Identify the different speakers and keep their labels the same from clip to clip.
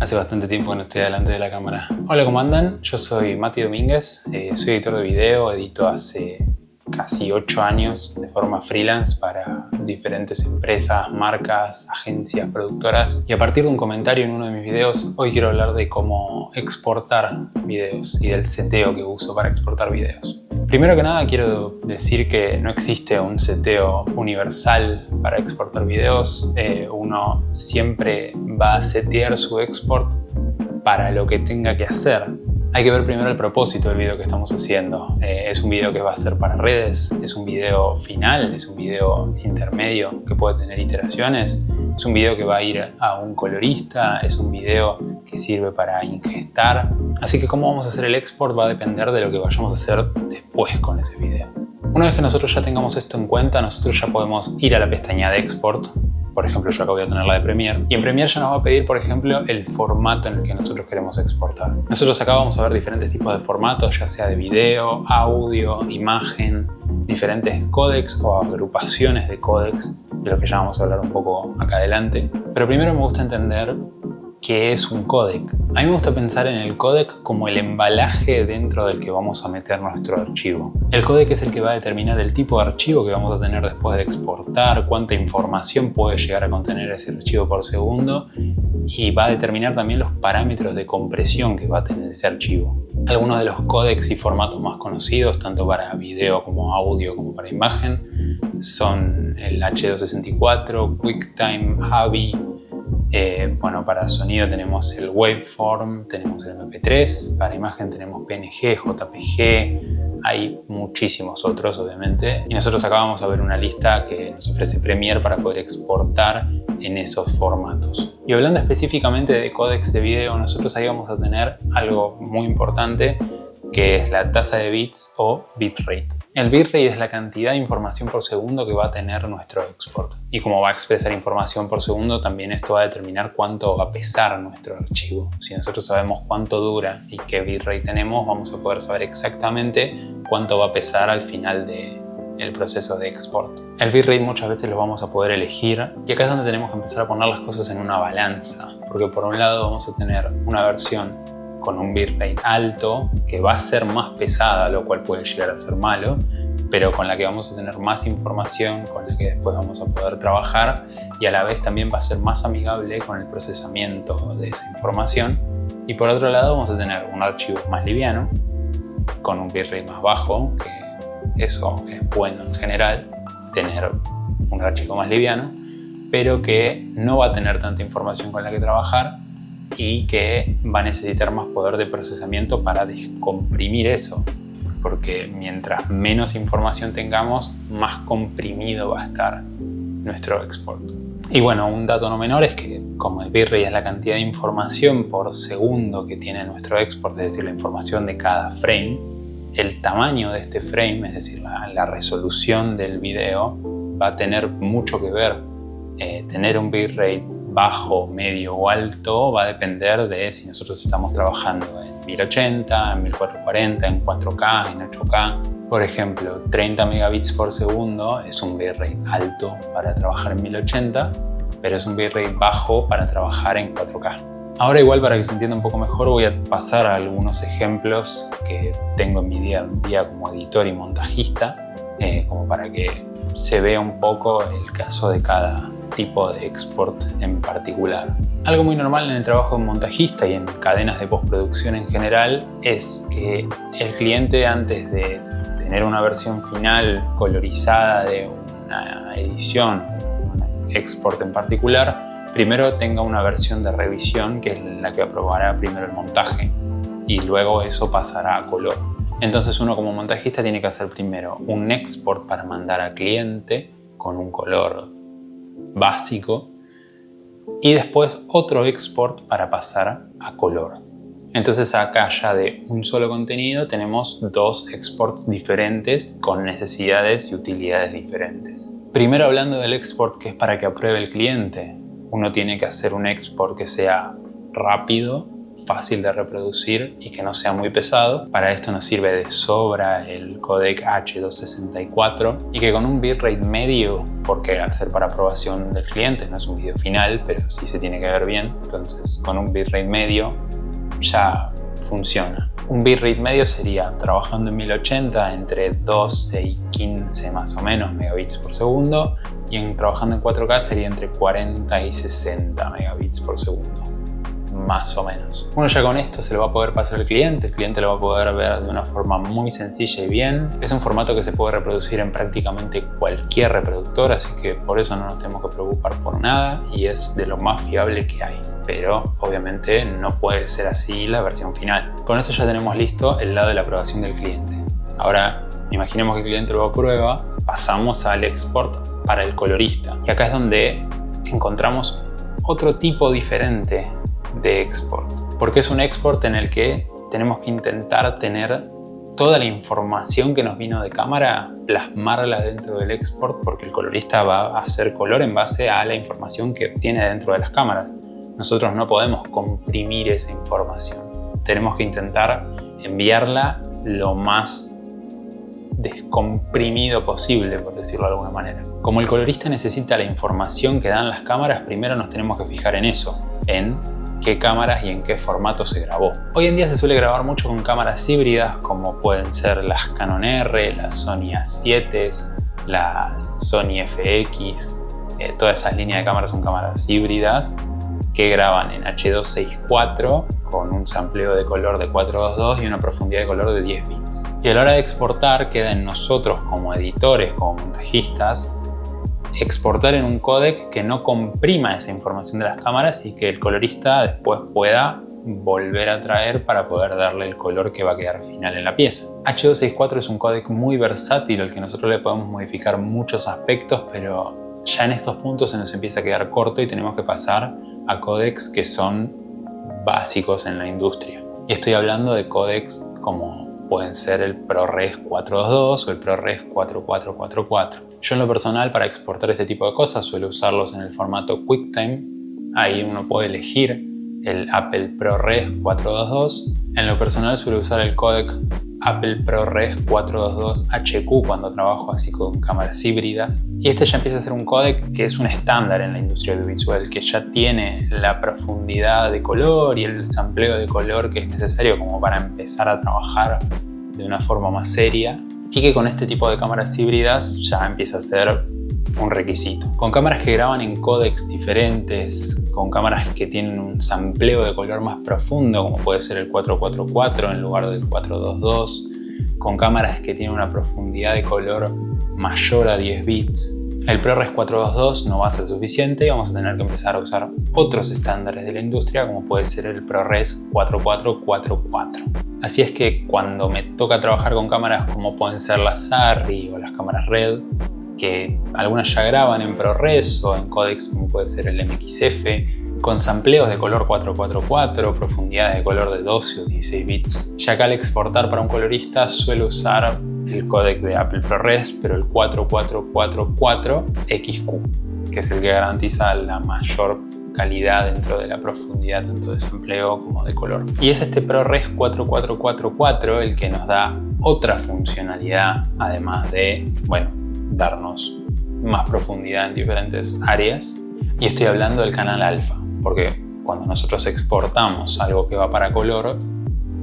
Speaker 1: Hace bastante tiempo que no estoy delante de la cámara. Hola, ¿cómo andan? Yo soy Mati Domínguez, soy editor de video, edito hace casi 8 años de forma freelance para diferentes empresas, marcas, agencias, productoras. Y a partir de un comentario en uno de mis videos, hoy quiero hablar de cómo exportar videos y del seteo que uso para exportar videos. Primero que nada quiero decir que no existe un seteo universal para exportar videos. Uno siempre va a setear su export para lo que tenga que hacer. Hay que ver primero el propósito del video que estamos haciendo. ¿Es un video que va a ser para redes? ¿Es un video final? ¿Es un video intermedio que puede tener iteraciones? ¿Es un video que va a ir a un colorista? ¿Es un video que sirve para ingestar? Así que cómo vamos a hacer el export va a depender de lo que vayamos a hacer después con ese video. Una vez que nosotros ya tengamos esto en cuenta, nosotros ya podemos ir a la pestaña de export. Por ejemplo, yo acá voy a tener la de Premiere. Y en Premiere ya nos va a pedir, por ejemplo, el formato en el que nosotros queremos exportar. Nosotros acá vamos a ver diferentes tipos de formatos, ya sea de video, audio, imagen, diferentes códecs o agrupaciones de códecs, de lo que ya vamos a hablar un poco acá adelante. Pero primero me gusta entender qué es un códec. A mí me gusta pensar en el códec como el embalaje dentro del que vamos a meter nuestro archivo. El códec es el que va a determinar el tipo de archivo que vamos a tener después de exportar, cuánta información puede llegar a contener ese archivo por segundo y va a determinar también los parámetros de compresión que va a tener ese archivo. Algunos de los códecs y formatos más conocidos, tanto para video como audio como para imagen, son el H264, QuickTime, AVI. Para sonido tenemos el Waveform, tenemos el MP3, para imagen tenemos PNG, JPG, hay muchísimos otros obviamente. Y nosotros acá vamos a ver una lista que nos ofrece Premiere para poder exportar en esos formatos. Y hablando específicamente de códecs de video, nosotros ahí vamos a tener algo muy importante, que es la tasa de bits o bitrate. El bitrate es la cantidad de información por segundo que va a tener nuestro export. Y como va a expresar información por segundo, también esto va a determinar cuánto va a pesar nuestro archivo. Si nosotros sabemos cuánto dura y qué bitrate tenemos, vamos a poder saber exactamente cuánto va a pesar al final del proceso de export. El bitrate muchas veces lo vamos a poder elegir y acá es donde tenemos que empezar a poner las cosas en una balanza. Porque por un lado vamos a tener una versión con un bitrate alto que va a ser más pesada, lo cual puede llegar a ser malo, pero con la que vamos a tener más información, con la que después vamos a poder trabajar y a la vez también va a ser más amigable con el procesamiento de esa información. Y por otro lado vamos a tener un archivo más liviano, con un bitrate más bajo, que eso es bueno en general, tener un archivo más liviano, pero que no va a tener tanta información con la que trabajar y que va a necesitar más poder de procesamiento para descomprimir eso, porque mientras menos información tengamos, más comprimido va a estar nuestro export. Y bueno, un dato no menor es que como el bitrate es la cantidad de información por segundo que tiene nuestro export, es decir, la información de cada frame, el tamaño de este frame, es decir, la resolución del video, va a tener mucho que ver. Tener un bitrate bajo, medio o alto va a depender de si nosotros estamos trabajando en 1080, en 1440, en 4K, en 8K. Por ejemplo, 30 megabits por segundo es un bitrate alto para trabajar en 1080, pero es un bitrate bajo para trabajar en 4K. Ahora igual, para que se entienda un poco mejor, voy a pasar a algunos ejemplos que tengo en mi día a día como editor y montajista, como para que se vea un poco el caso de cada tipo de export en particular. Algo muy normal en el trabajo de montajista y en cadenas de postproducción en general es que el cliente, antes de tener una versión final colorizada de una edición, un export en particular, primero tenga una versión de revisión, que es la que aprobará primero el montaje, y luego eso pasará a color. Entonces uno como montajista tiene que hacer primero un export para mandar al cliente con un color básico y después otro export para pasar a color. Entonces acá ya de un solo contenido tenemos dos exports diferentes con necesidades y utilidades diferentes. Primero, hablando del export que es para que apruebe el cliente, uno tiene que hacer un export que sea rápido fácil de reproducir y que no sea muy pesado. Para esto nos sirve de sobra el códec H264 y que con un bitrate medio, porque al ser para aprobación del cliente no es un video final, pero sí se tiene que ver bien, entonces con un bitrate medio ya funciona. Un bitrate medio sería, trabajando en 1080, entre 12 y 15 más o menos megabits por segundo, y trabajando en 4K sería entre 40 y 60 megabits por segundo, más o menos. Uno ya con esto se lo va a poder pasar al cliente, el cliente lo va a poder ver de una forma muy sencilla y bien. Es un formato que se puede reproducir en prácticamente cualquier reproductor, así que por eso no nos tenemos que preocupar por nada y es de lo más fiable que hay. Pero obviamente no puede ser así la versión final. Con esto ya tenemos listo el lado de la aprobación del cliente. Ahora, imaginemos que el cliente lo aprueba, pasamos al export para el colorista. Y acá es donde encontramos otro tipo diferente de export. Porque es un export en el que tenemos que intentar tener toda la información que nos vino de cámara, plasmarla dentro del export, porque el colorista va a hacer color en base a la información que obtiene dentro de las cámaras. Nosotros no podemos comprimir esa información. Tenemos que intentar enviarla lo más descomprimido posible, por decirlo de alguna manera. Como el colorista necesita la información que dan las cámaras, primero nos tenemos que fijar en eso, en qué cámaras y en qué formato se grabó. Hoy en día se suele grabar mucho con cámaras híbridas, como pueden ser las Canon R, las Sony A7, las Sony FX. Todas esas líneas de cámaras son cámaras híbridas que graban en H264 con un sampleo de color de 422 y una profundidad de color de 10 bits. Y a la hora de exportar queda en nosotros como editores, como montajistas, exportar en un códec que no comprima esa información de las cámaras y que el colorista después pueda volver a traer para poder darle el color que va a quedar final en la pieza. H264 es un códec muy versátil al que nosotros le podemos modificar muchos aspectos, pero ya en estos puntos se nos empieza a quedar corto y tenemos que pasar a códecs que son básicos en la industria. Y estoy hablando de códecs como pueden ser el ProRes 422 o el ProRes 4444. Yo en lo personal, para exportar este tipo de cosas suelo usarlos en el formato QuickTime. Ahí uno puede elegir el Apple ProRes 422. En lo personal suelo usar el códec Apple ProRes 422 HQ cuando trabajo así con cámaras híbridas. Y este ya empieza a ser un códec que es un estándar en la industria audiovisual, que ya tiene la profundidad de color y el sampleo de color que es necesario como para empezar a trabajar de una forma más seria, y que con este tipo de cámaras híbridas ya empieza a ser un requisito. Con cámaras que graban en códecs diferentes, con cámaras que tienen un sampleo de color más profundo, como puede ser el 444 en lugar del 422, con cámaras que tienen una profundidad de color mayor a 10 bits, el ProRes 422 no va a ser suficiente y vamos a tener que empezar a usar otros estándares de la industria, como puede ser el ProRes 4444. Así es que cuando me toca trabajar con cámaras como pueden ser las ARRI o las cámaras RED, que algunas ya graban en ProRes o en códecs como puede ser el MXF, con sampleos de color 444, profundidades de color de 12 o 16 bits. Ya acá al exportar para un colorista suelo usar el códec de Apple ProRes, pero el 4444XQ, que es el que garantiza la mayor calidad dentro de la profundidad tanto de sampleo como de color. Y es este ProRes 4444 el que nos da otra funcionalidad, además de, bueno, darnos más profundidad en diferentes áreas. Y estoy hablando del canal alfa, porque cuando nosotros exportamos algo que va para color,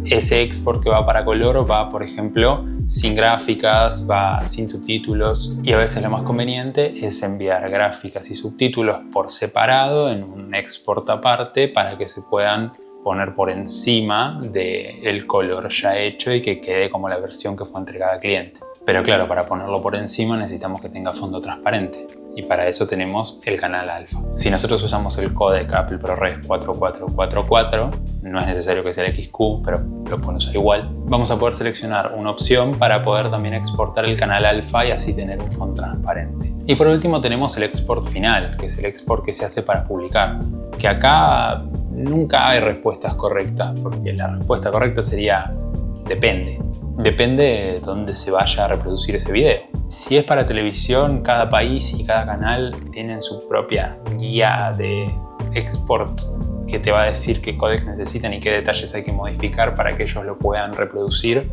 Speaker 1: ese export que va para color va, por ejemplo, sin gráficas, va sin subtítulos, y a veces lo más conveniente es enviar gráficas y subtítulos por separado en un export aparte para que se puedan poner por encima del color ya hecho y que quede como la versión que fue entregada al cliente. Pero claro, para ponerlo por encima necesitamos que tenga fondo transparente y para eso tenemos el canal alfa. Si nosotros usamos el códec Apple ProRes 4444, no es necesario que sea el XQ, pero lo pueden usar igual. Vamos a poder seleccionar una opción para poder también exportar el canal alfa y así tener un fondo transparente. Y por último tenemos el export final, que es el export que se hace para publicar, que acá nunca hay respuestas correctas, porque la respuesta correcta sería depende. Depende de dónde se vaya a reproducir ese video. Si es para televisión, cada país y cada canal tienen su propia guía de export que te va a decir qué códecs necesitan y qué detalles hay que modificar para que ellos lo puedan reproducir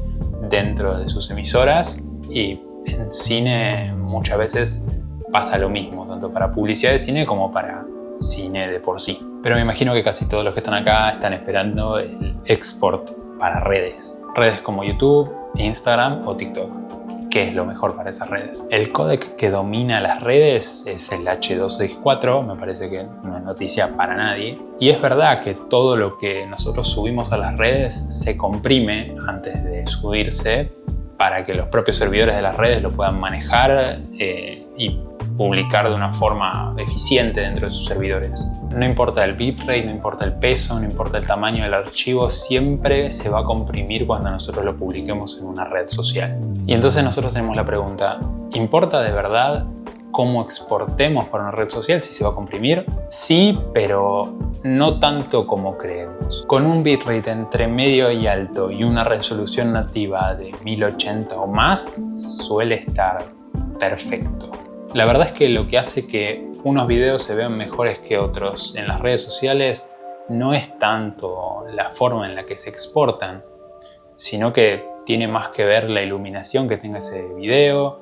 Speaker 1: dentro de sus emisoras. Y en cine muchas veces pasa lo mismo, tanto para publicidad de cine como para cine de por sí. Pero me imagino que casi todos los que están acá están esperando el export para redes. Redes como YouTube, Instagram o TikTok. ¿Qué es lo mejor para esas redes? El códec que domina las redes es el H.264, me parece que no es noticia para nadie. Y es verdad que todo lo que nosotros subimos a las redes se comprime antes de subirse para que los propios servidores de las redes lo puedan manejar y publicar de una forma eficiente dentro de sus servidores. No importa el bitrate, no importa el peso, no importa el tamaño del archivo, siempre se va a comprimir cuando nosotros lo publiquemos en una red social. Y entonces nosotros tenemos la pregunta, ¿importa de verdad cómo exportemos para una red social si se va a comprimir? Sí, pero no tanto como creemos. Con un bitrate entre medio y alto y una resolución nativa de 1080 o más, suele estar perfecto. La verdad es que lo que hace que unos videos se vean mejores que otros en las redes sociales no es tanto la forma en la que se exportan, sino que tiene más que ver la iluminación que tenga ese video,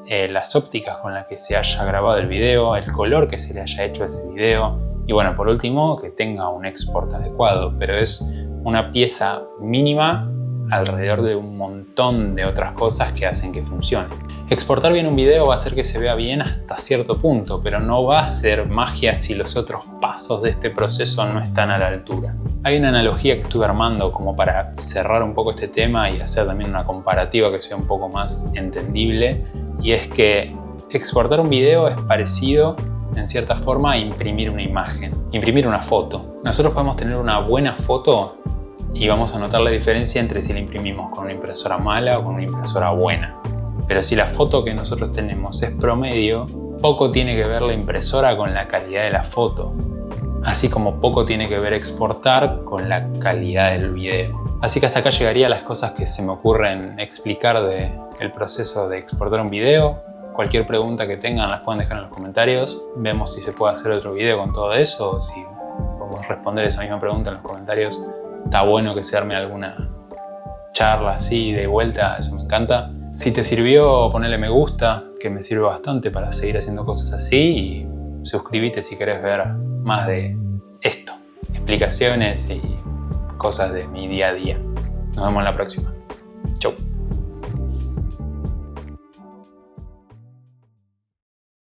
Speaker 1: las ópticas con las que se haya grabado el video, el color que se le haya hecho a ese video y bueno, por último, que tenga un export adecuado, pero es una pieza mínima alrededor de un montón de otras cosas que hacen que funcione. Exportar bien un video va a hacer que se vea bien hasta cierto punto, pero no va a ser magia si los otros pasos de este proceso no están a la altura. Hay una analogía que estuve armando como para cerrar un poco este tema y hacer también una comparativa que sea un poco más entendible, y es que exportar un video es parecido en cierta forma a imprimir una imagen, imprimir una foto. Nosotros podemos tener una buena foto y vamos a notar la diferencia entre si la imprimimos con una impresora mala o con una impresora buena. Pero si la foto que nosotros tenemos es promedio, poco tiene que ver la impresora con la calidad de la foto, así como poco tiene que ver exportar con la calidad del video. Así que hasta acá llegaría las cosas que se me ocurren explicar del proceso de exportar un video. Cualquier pregunta que tengan las pueden dejar en los comentarios. Vemos si se puede hacer otro video con todo eso o si podemos responder esa misma pregunta en los comentarios. Está bueno que se arme alguna charla así de vuelta, eso me encanta. Si te sirvió, ponele me gusta, que me sirve bastante para seguir haciendo cosas así, y suscríbete si querés ver más de esto, explicaciones y cosas de mi día a día. Nos vemos en la próxima.